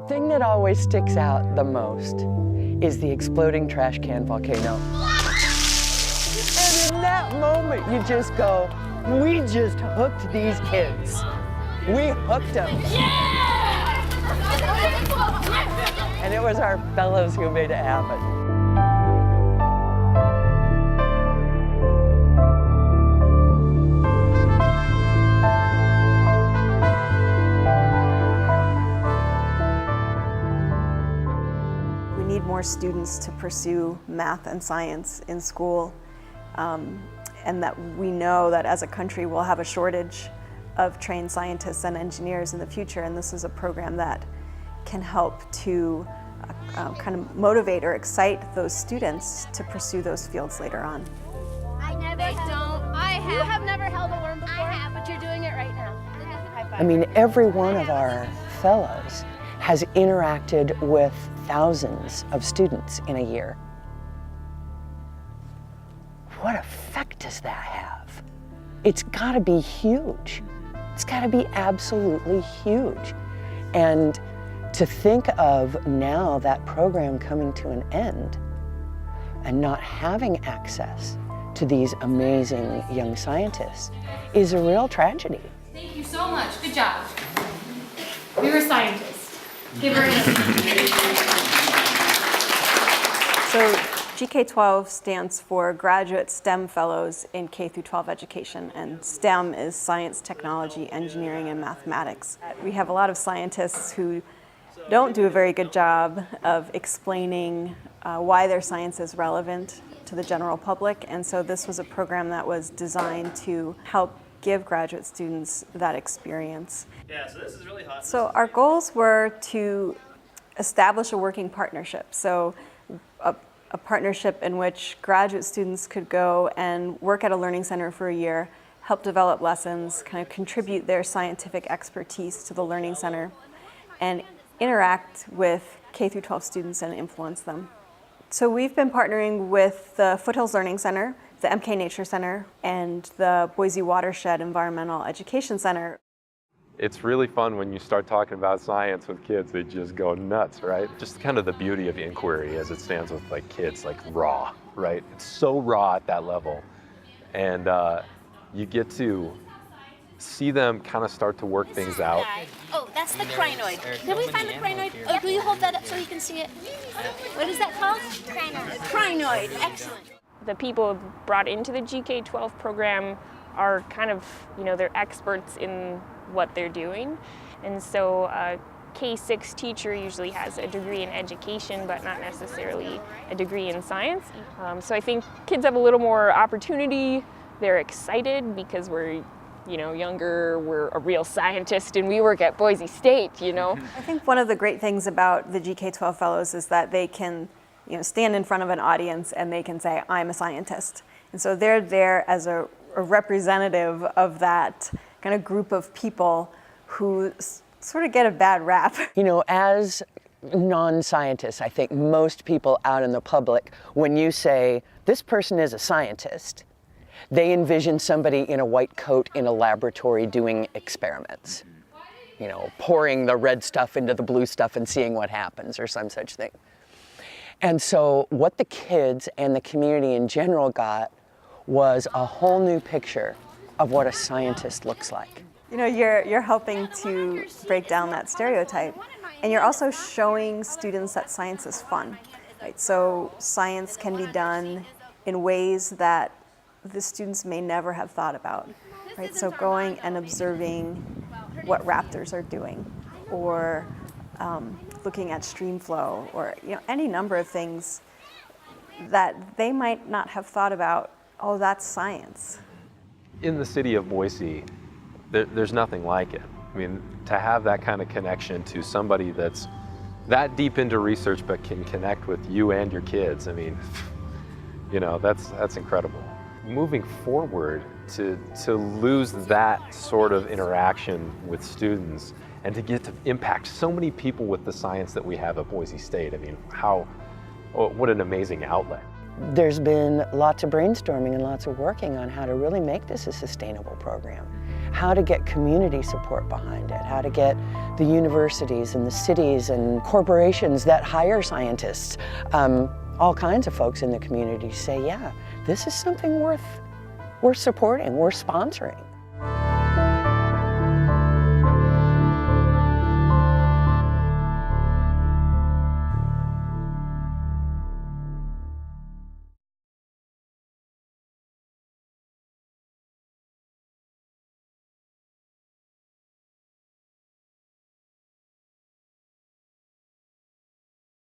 thing that always sticks out the most is the exploding trash can volcano. And in that moment, you just go, we just hooked these kids. We hooked them. Yeah! And it was our fellows who made it happen. We need more students to pursue math and science in school, and that we know that as a country we'll have a shortage of trained scientists and engineers in the future, and this is a program that can help to kind of motivate or excite those students to pursue those fields later on. You have never held a worm before, but you're doing it right now. I mean, every one of our fellows has interacted with thousands of students in a year. What effect does that have? It's got to be huge. It's got to be absolutely huge. And to think of now that program coming to an end and not having access to these amazing young scientists is a real tragedy. Thank you so much. Good job. We were scientists. Give her a hand. So GK-12 stands for Graduate STEM Fellows in K-12 Education, and STEM is science, technology, engineering, and mathematics. We have a lot of scientists who don't do a very good job of explaining why their science is relevant to the general public, and so this was a program that was designed to help give graduate students that experience. Yeah, so this is really hot. So our goals were to establish a working partnership. So a partnership in which graduate students could go and work at a learning center for a year, help develop lessons, kind of contribute their scientific expertise to the learning center, and interact with K-12 students and influence them. So we've been partnering with the Foothills Learning Center, the MK Nature Center, and the Boise Watershed Environmental Education Center. It's really fun when you start talking about science with kids. They just go nuts, right? Just kind of the beauty of inquiry as it stands with like kids, like raw, right? It's so raw at that level. And you get to see them kind of start to work things out. Oh, that's the crinoid. Did we find the crinoid? Oh, will you hold that up so you can see it? What is that called? Crinoid. Crinoid, excellent. The people brought into the GK-12 program are kind of, they're experts in what they're doing. And so a K-6 teacher usually has a degree in education, but not necessarily a degree in science. So I think kids have a little more opportunity. They're excited because we're younger, we're a real scientist, and we work at Boise State, I think one of the great things about the GK-12 Fellows is that they can stand in front of an audience and they can say, I'm a scientist. And so they're there as a representative of that kind of group of people who sort of get a bad rap. As non-scientists, I think most people out in the public, when you say, this person is a scientist, they envision somebody in a white coat in a laboratory doing experiments. Pouring the red stuff into the blue stuff and seeing what happens or some such thing. And so what the kids and the community in general got was a whole new picture of what a scientist looks like. You're helping to break down that stereotype, and you're also showing students that science is fun, right? So science can be done in ways that the students may never have thought about, right? So going and observing what raptors are doing, or looking at stream flow, or any number of things that they might not have thought about. Oh, that's science. In the city of Boise, there's nothing like it. I mean, to have that kind of connection to somebody that's that deep into research but can connect with you and your kids, I mean, that's incredible. Moving forward, to lose that sort of interaction with students and to get to impact so many people with the science that we have at Boise State, I mean, what an amazing outlet. There's been lots of brainstorming and lots of working on how to really make this a sustainable program. how to get community support behind it, how to get the universities and the cities and corporations that hire scientists, all kinds of folks in the community say, yeah, this is something worth supporting, worth sponsoring.